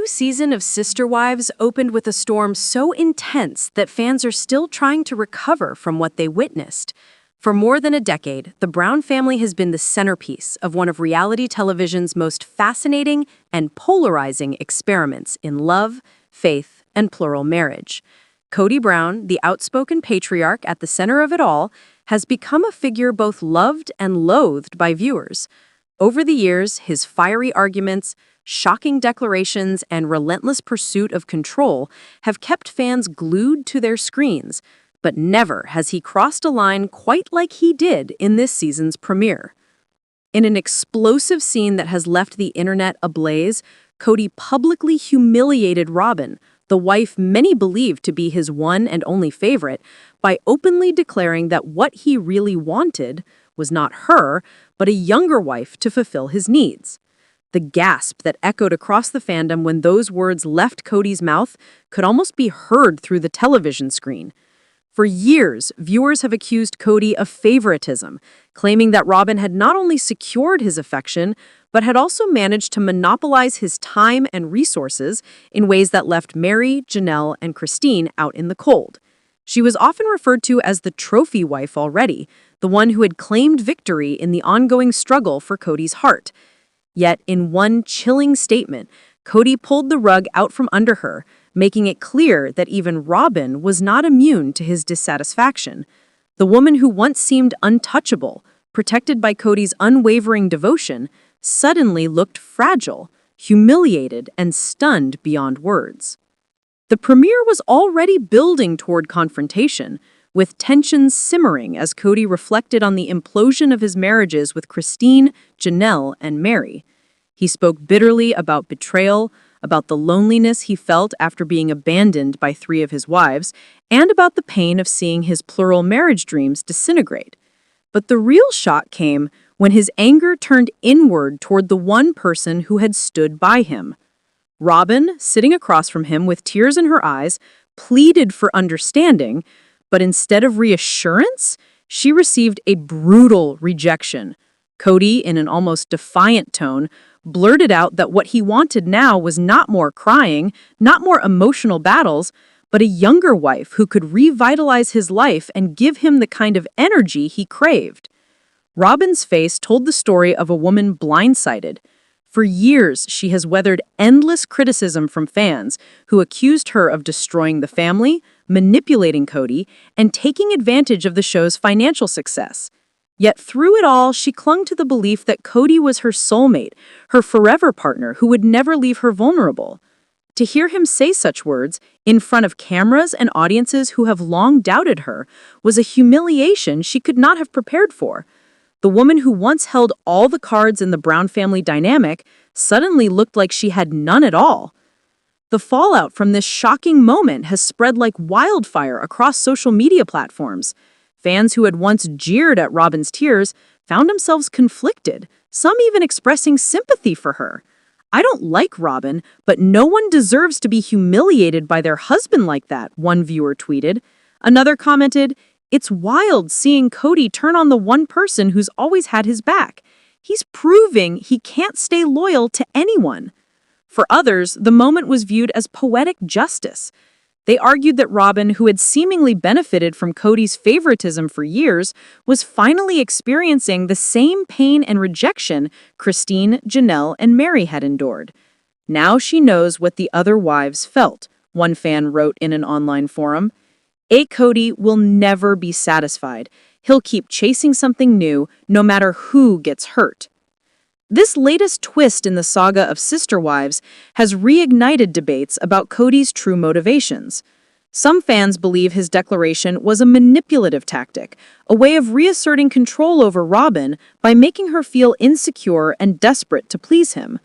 new season of Sister Wives opened with a storm so intense that fans are still trying to recover from what they witnessed. For more than a decade, the Brown family has been the centerpiece of one of reality television's most fascinating and polarizing experiments in love, faith, and plural marriage. Kody Brown, the outspoken patriarch at the center of it all, has become a figure both loved and loathed by viewers. Over the years, his fiery arguments, shocking declarations, and relentless pursuit of control have kept fans glued to their screens, but never has he crossed a line quite like he did in this season's premiere. In an explosive scene that has left the internet ablaze, Kody publicly humiliated Robyn, the wife many believed to be his one and only favorite, by openly declaring that what he really wanted was not her, but a younger wife to fulfill his needs. The gasp that echoed across the fandom when those words left Kody's mouth could almost be heard through the television screen. For years, viewers have accused Kody of favoritism, claiming that Robyn had not only secured his affection, but had also managed to monopolize his time and resources in ways that left Meri, Janelle, and Christine out in the cold. She was often referred to as the trophy wife already, the one who had claimed victory in the ongoing struggle for Kody's heart. Yet, in one chilling statement, Kody pulled the rug out from under her, making it clear that even Robyn was not immune to his dissatisfaction. The woman who once seemed untouchable, protected by Kody's unwavering devotion, suddenly looked fragile, humiliated, and stunned beyond words. The premiere was already building toward confrontation, with tensions simmering as Kody reflected on the implosion of his marriages with Christine, Janelle, and Meri. He spoke bitterly about betrayal, about the loneliness he felt after being abandoned by 3 of his wives, and about the pain of seeing his plural marriage dreams disintegrate. But the real shock came when his anger turned inward toward the one person who had stood by him. Robyn, sitting across from him with tears in her eyes, pleaded for understanding, but instead of reassurance, she received a brutal rejection. Kody, in an almost defiant tone, blurted out that what he wanted now was not more crying, not more emotional battles, but a younger wife who could revitalize his life and give him the kind of energy he craved. Robyn's face told the story of a woman blindsided. For years, she has weathered endless criticism from fans who accused her of destroying the family, manipulating Kody, and taking advantage of the show's financial success. Yet through it all, she clung to the belief that Kody was her soulmate, her forever partner who would never leave her vulnerable. To hear him say such words in front of cameras and audiences who have long doubted her was a humiliation she could not have prepared for. The woman who once held all the cards in the Brown family dynamic suddenly looked like she had none at all. The fallout from this shocking moment has spread like wildfire across social media platforms. Fans who had once jeered at Robyn's tears found themselves conflicted, some even expressing sympathy for her. "I don't like Robyn, but no one deserves to be humiliated by their husband like that," one viewer tweeted. Another commented, "It's wild seeing Kody turn on the one person who's always had his back. He's proving he can't stay loyal to anyone." For others, the moment was viewed as poetic justice. They argued that Robyn, who had seemingly benefited from Kody's favoritism for years, was finally experiencing the same pain and rejection Christine, Janelle, and Meri had endured. "Now she knows what the other wives felt," one fan wrote in an online forum. "A Kody will never be satisfied. He'll keep chasing something new, no matter who gets hurt." This latest twist in the saga of Sister Wives has reignited debates about Kody's true motivations. Some fans believe his declaration was a manipulative tactic, a way of reasserting control over Robyn by making her feel insecure and desperate to please him.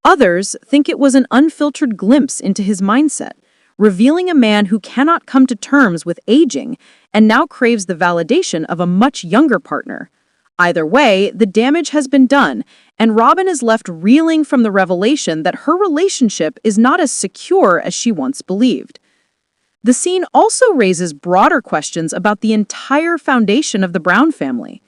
Others think it was an unfiltered glimpse into his mindset, revealing a man who cannot come to terms with aging and now craves the validation of a much younger partner. Either way, the damage has been done, and Robyn is left reeling from the revelation that her relationship is not as secure as she once believed. The scene also raises broader questions about the entire foundation of the Brown family.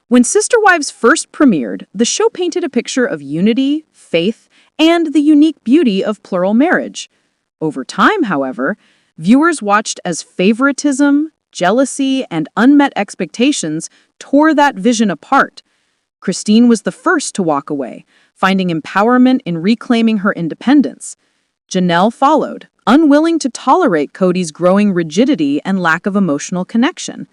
When Sister Wives first premiered, the show painted a picture of unity, faith, and the unique beauty of plural marriage. Over time, however, viewers watched as favoritism, jealousy, and unmet expectations tore that vision apart. Christine was the first to walk away, finding empowerment in reclaiming her independence. Janelle followed, unwilling to tolerate Cody's growing rigidity and lack of emotional connection.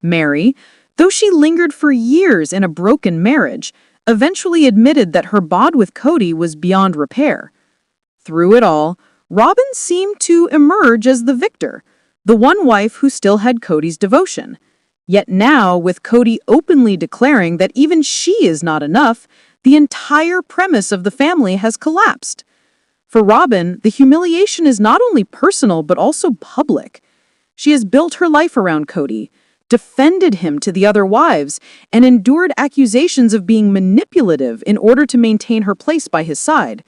Mary, though she lingered for years in a broken marriage, eventually admitted that her bond with Cody was beyond repair. Through it all, Robin seemed to emerge as the victor, the one wife who still had Cody's devotion. Yet now, with Cody openly declaring that even she is not enough, the entire premise of the family has collapsed. For Robin, the humiliation is not only personal but also public. She has built her life around Cody, defended him to the other wives, and endured accusations of being manipulative in order to maintain her place by his side.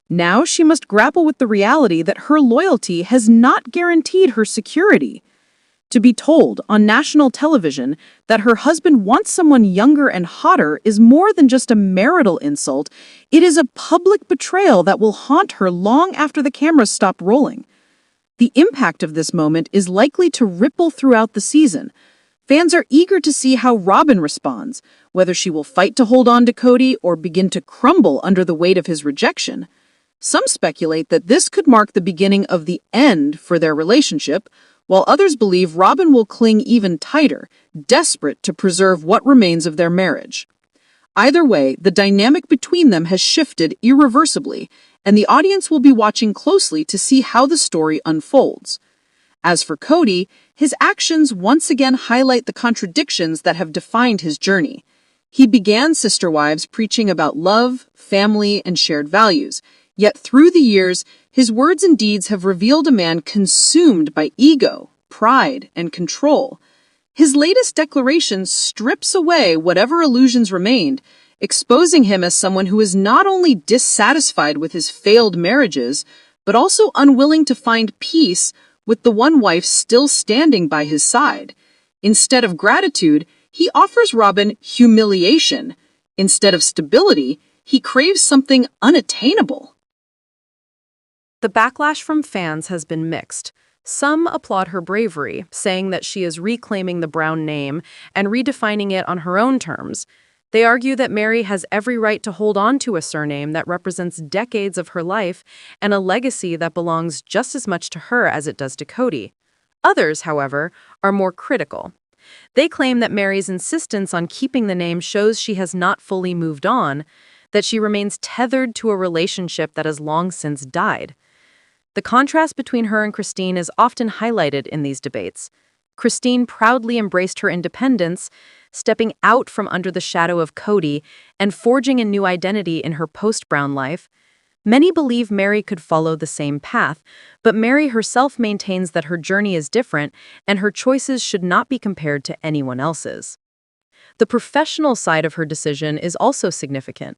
Now she must grapple with the reality that her loyalty has not guaranteed her security. To be told on national television that her husband wants someone younger and hotter is more than just a marital insult. It is a public betrayal that will haunt her long after the cameras stop rolling. The impact of this moment is likely to ripple throughout the season. Fans are eager to see how Robin responds, whether she will fight to hold on to Cody or begin to crumble under the weight of his rejection. Some speculate that this could mark the beginning of the end for their relationship, while others believe Robin will cling even tighter, desperate to preserve what remains of their marriage. Either way, the dynamic between them has shifted irreversibly, and the audience will be watching closely to see how the story unfolds. As for Cody, his actions once again highlight the contradictions that have defined his journey. He began Sister Wives preaching about love, family, and shared values, yet through the years, his words and deeds have revealed a man consumed by ego, pride, and control. His latest declaration strips away whatever illusions remained, exposing him as someone who is not only dissatisfied with his failed marriages, but also unwilling to find peace with the one wife still standing by his side. Instead of gratitude, he offers Robin humiliation. Instead of stability, he craves something unattainable. The backlash from fans has been mixed. Some applaud her bravery, saying that she is reclaiming the Brown name and redefining it on her own terms. They argue that Mary has every right to hold on to a surname that represents decades of her life and a legacy that belongs just as much to her as it does to Cody. Others, however, are more critical. They claim that Mary's insistence on keeping the name shows she has not fully moved on, that she remains tethered to a relationship that has long since died. The contrast between her and Christine is often highlighted in these debates. Christine proudly embraced her independence, stepping out from under the shadow of Cody and forging a new identity in her post-Brown life. Many believe Mary could follow the same path, but Mary herself maintains that her journey is different and her choices should not be compared to anyone else's. The professional side of her decision is also significant.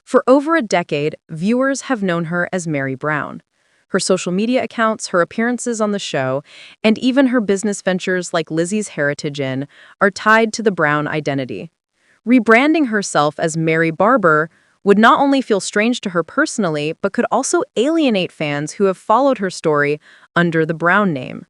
For over a decade, viewers have known her as Mary Brown. Her social media accounts, her appearances on the show, and even her business ventures like Lizzie's Heritage Inn are tied to the Brown identity. Rebranding herself as Mary Barber would not only feel strange to her personally, but could also alienate fans who have followed her story under the Brown name.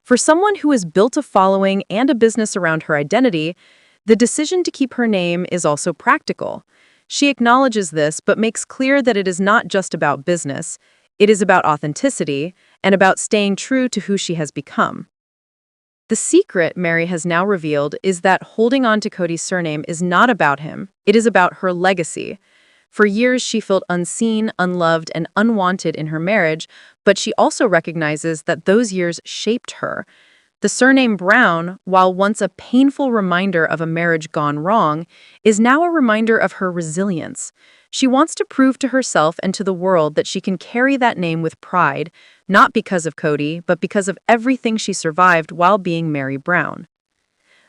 For someone who has built a following and a business around her identity, the decision to keep her name is also practical. She acknowledges this, but makes clear that it is not just about business. It is about authenticity and about staying true to who she has become. The secret Mary has now revealed is that holding on to Cody's surname is not about him. It is about her legacy. For years, she felt unseen, unloved, and unwanted in her marriage, but she also recognizes that those years shaped her. The surname Brown, while once a painful reminder of a marriage gone wrong, is now a reminder of her resilience. She wants to prove to herself and to the world that she can carry that name with pride, not because of Cody, but because of everything she survived while being Mary Brown.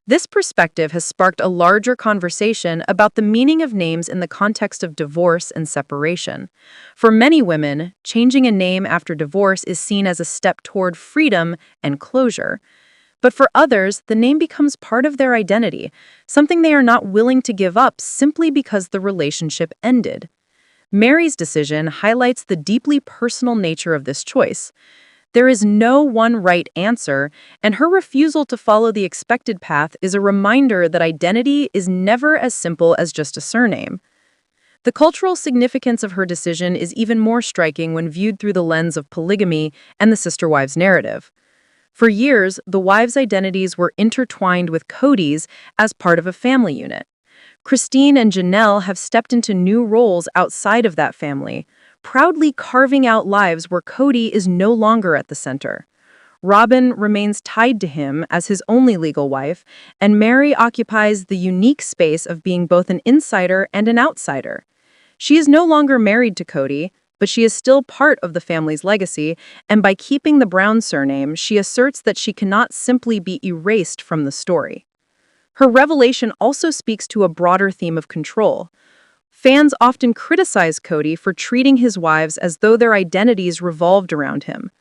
This perspective has sparked a larger conversation about the meaning of names in the context of divorce and separation. For many women, changing a name after divorce is seen as a step toward freedom and closure. But for others, the name becomes part of their identity, something they are not willing to give up simply because the relationship ended. Mary's decision highlights the deeply personal nature of this choice. There is no one right answer, and her refusal to follow the expected path is a reminder that identity is never as simple as just a surname. The cultural significance of her decision is even more striking when viewed through the lens of polygamy and the sister wives narrative. For years, the wives' identities were intertwined with Cody's as part of a family unit. Christine and Janelle have stepped into new roles outside of that family, proudly carving out lives where Cody is no longer at the center. Robin remains tied to him as his only legal wife, and Mary occupies the unique space of being both an insider and an outsider. She is no longer married to Cody, but she is still part of the family's legacy, and by keeping the Brown surname, she asserts that she cannot simply be erased from the story. Her revelation also speaks to a broader theme of control. Fans often criticize Cody for treating his wives as though their identities revolved around him.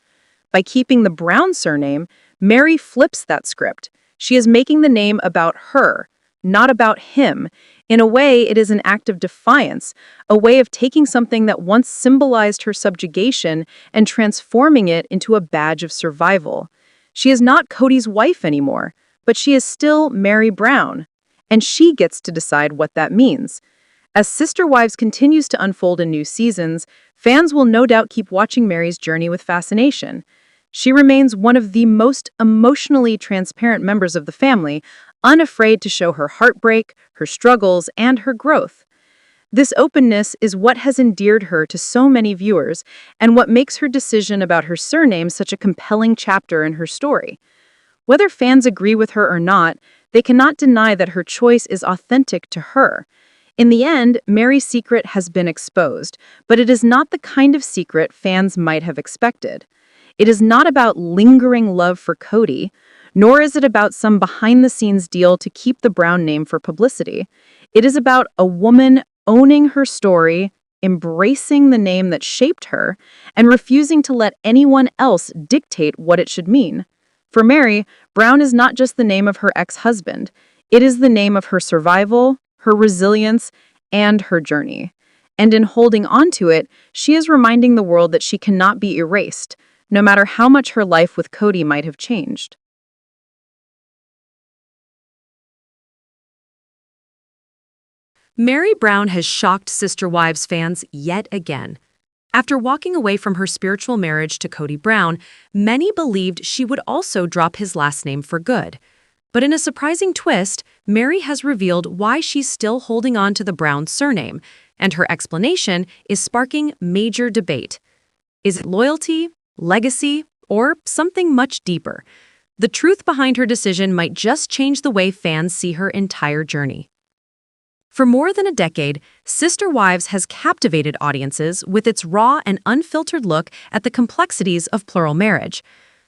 By keeping the Brown surname, Mary flips that script. She is making the name about her, not about him. In a way, it is an act of defiance, a way of taking something that once symbolized her subjugation and transforming it into a badge of survival. She is not Cody's wife anymore, but she is still Mary Brown, and she gets to decide what that means. As Sister Wives continues to unfold in new seasons, fans will no doubt keep watching Mary's journey with fascination. She remains one of the most emotionally transparent members of the family, unafraid to show her heartbreak, her struggles, and her growth. This openness is what has endeared her to so many viewers and what makes her decision about her surname such a compelling chapter in her story. Whether fans agree with her or not, they cannot deny that her choice is authentic to her. In the end, Mary's secret has been exposed, but it is not the kind of secret fans might have expected. It is not about lingering love for Cody, nor is it about some behind-the-scenes deal to keep the Brown name for publicity. It is about a woman owning her story, embracing the name that shaped her, and refusing to let anyone else dictate what it should mean. For Mary, Brown is not just the name of her ex-husband. It is the name of her survival, her resilience, and her journey. And in holding on to it, she is reminding the world that she cannot be erased, no matter how much her life with Cody might have changed. Mary Brown has shocked Sister Wives fans yet again. After walking away from her spiritual marriage to Cody Brown, many believed she would also drop his last name for good. But in a surprising twist, Mary has revealed why she's still holding on to the Brown surname, and her explanation is sparking major debate. Is it loyalty, legacy, or something much deeper? The truth behind her decision might just change the way fans see her entire journey. For more than a decade, Sister Wives has captivated audiences with its raw and unfiltered look at the complexities of plural marriage.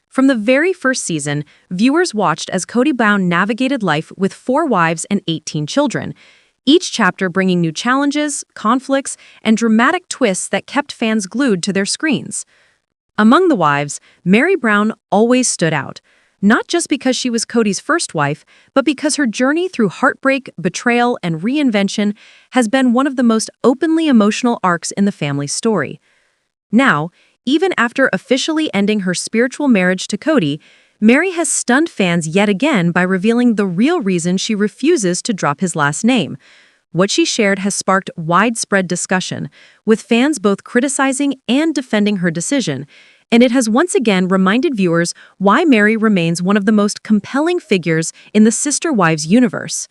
From the very first season, viewers watched as Cody Brown navigated life with 4 wives and 18 children, each chapter bringing new challenges, conflicts, and dramatic twists that kept fans glued to their screens. Among the wives, Mary Brown always stood out, not just because she was Cody's first wife, but because her journey through heartbreak, betrayal, and reinvention has been one of the most openly emotional arcs in the family's story. Now, even after officially ending her spiritual marriage to Cody, Mary has stunned fans yet again by revealing the real reason she refuses to drop his last name. What she shared has sparked widespread discussion, with fans both criticizing and defending her decision, and it has once again reminded viewers why Mary remains one of the most compelling figures in the Sister Wives universe.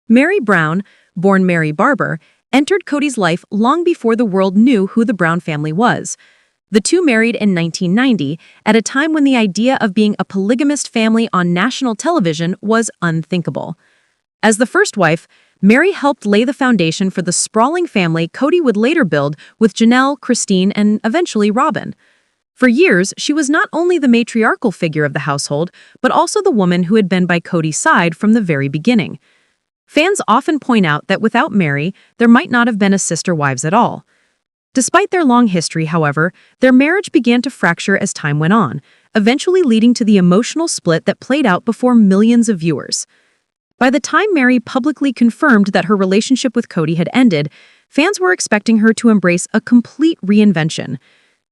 Mary Brown, born Mary Barber, entered Cody's life long before the world knew who the Brown family was. The two married in 1990, at a time when the idea of being a polygamist family on national television was unthinkable. As the first wife, Mary helped lay the foundation for the sprawling family Cody would later build with Janelle, Christine, and eventually Robin. For years, she was not only the matriarchal figure of the household, but also the woman who had been by Cody's side from the very beginning. Fans often point out that without Mary, there might not have been a Sister Wives at all. Despite their long history, however, their marriage began to fracture as time went on, eventually leading to the emotional split that played out before millions of viewers. By the time Mary publicly confirmed that her relationship with Cody had ended, fans were expecting her to embrace a complete reinvention.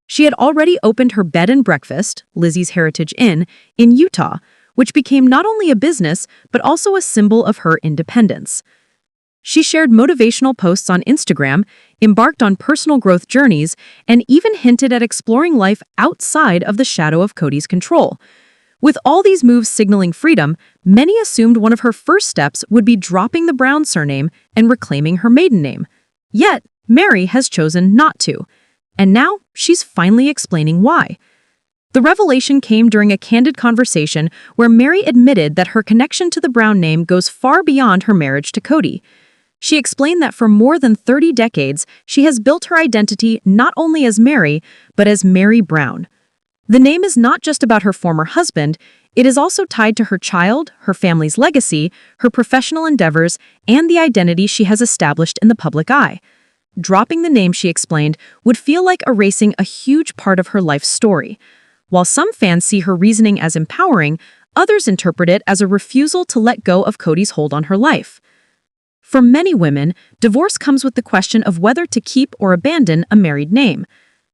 She had already opened her bed and breakfast, Lizzie's Heritage Inn, in Utah, which became not only a business, but also a symbol of her independence. She shared motivational posts on Instagram, embarked on personal growth journeys, and even hinted at exploring life outside of the shadow of Cody's control. With all these moves signaling freedom, many assumed one of her first steps would be dropping the Brown surname and reclaiming her maiden name. Yet, Mary has chosen not to. And now, she's finally explaining why. The revelation came during a candid conversation where Mary admitted that her connection to the Brown name goes far beyond her marriage to Cody. She explained that for more than 30 decades, she has built her identity not only as Mary, but as Mary Brown. The name is not just about her former husband, it is also tied to her child, her family's legacy, her professional endeavors, and the identity she has established in the public eye. Dropping the name, she explained, would feel like erasing a huge part of her life's story. While some fans see her reasoning as empowering, others interpret it as a refusal to let go of Cody's hold on her life. For many women, divorce comes with the question of whether to keep or abandon a married name.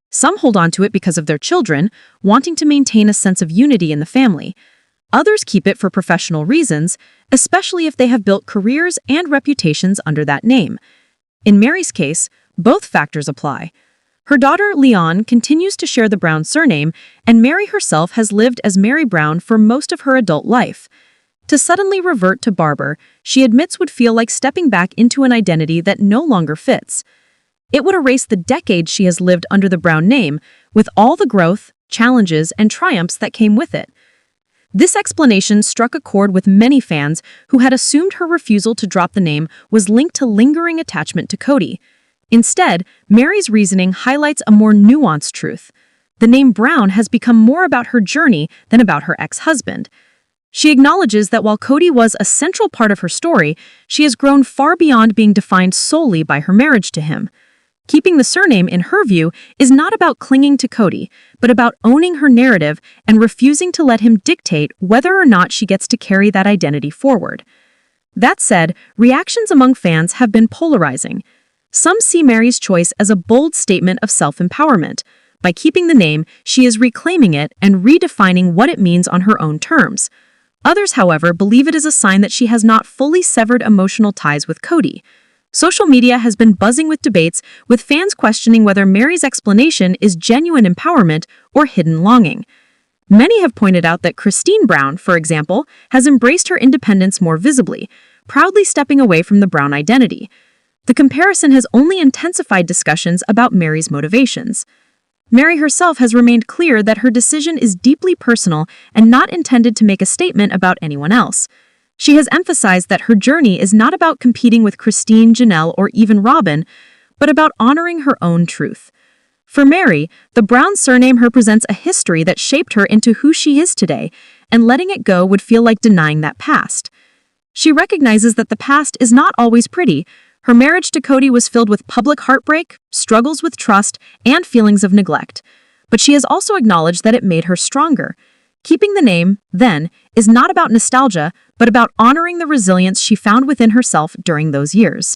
Some hold on to it because of their children, wanting to maintain a sense of unity in the family. Others keep it for professional reasons, especially if they have built careers and reputations under that name. In Mary's case, both factors apply. Her daughter, Leon, continues to share the Brown surname, and Mary herself has lived as Mary Brown for most of her adult life. To suddenly revert to Barber, she admits would feel like stepping back into an identity that no longer fits. It would erase the decades she has lived under the Brown name, with all the growth, challenges, and triumphs that came with it. This explanation struck a chord with many fans who had assumed her refusal to drop the name was linked to lingering attachment to Cody. Instead, Mary's reasoning highlights a more nuanced truth. The name Brown has become more about her journey than about her ex-husband. She acknowledges that while Cody was a central part of her story, she has grown far beyond being defined solely by her marriage to him. Keeping the surname, in her view, is not about clinging to Cody, but about owning her narrative and refusing to let him dictate whether or not she gets to carry that identity forward. That said, reactions among fans have been polarizing. Some see Mary's choice as a bold statement of self-empowerment. By keeping the name, she is reclaiming it and redefining what it means on her own terms. Others, however, believe it is a sign that she has not fully severed emotional ties with Cody. Social media has been buzzing with debates, with fans questioning whether Mary's explanation is genuine empowerment or hidden longing. Many have pointed out that Christine Brown, for example, has embraced her independence more visibly, proudly stepping away from the Brown identity. The comparison has only intensified discussions about Mary's motivations. Mary herself has remained clear that her decision is deeply personal and not intended to make a statement about anyone else. She has emphasized that her journey is not about competing with Christine, Janelle, or even Robin, but about honoring her own truth. For Mary, the Brown surname represents a history that shaped her into who she is today, and letting it go would feel like denying that past. She recognizes that the past is not always pretty. Her marriage to Cody was filled with public heartbreak, struggles with trust, and feelings of neglect. But she has also acknowledged that it made her stronger. Keeping the name, then, is not about nostalgia, but about honoring the resilience she found within herself during those years.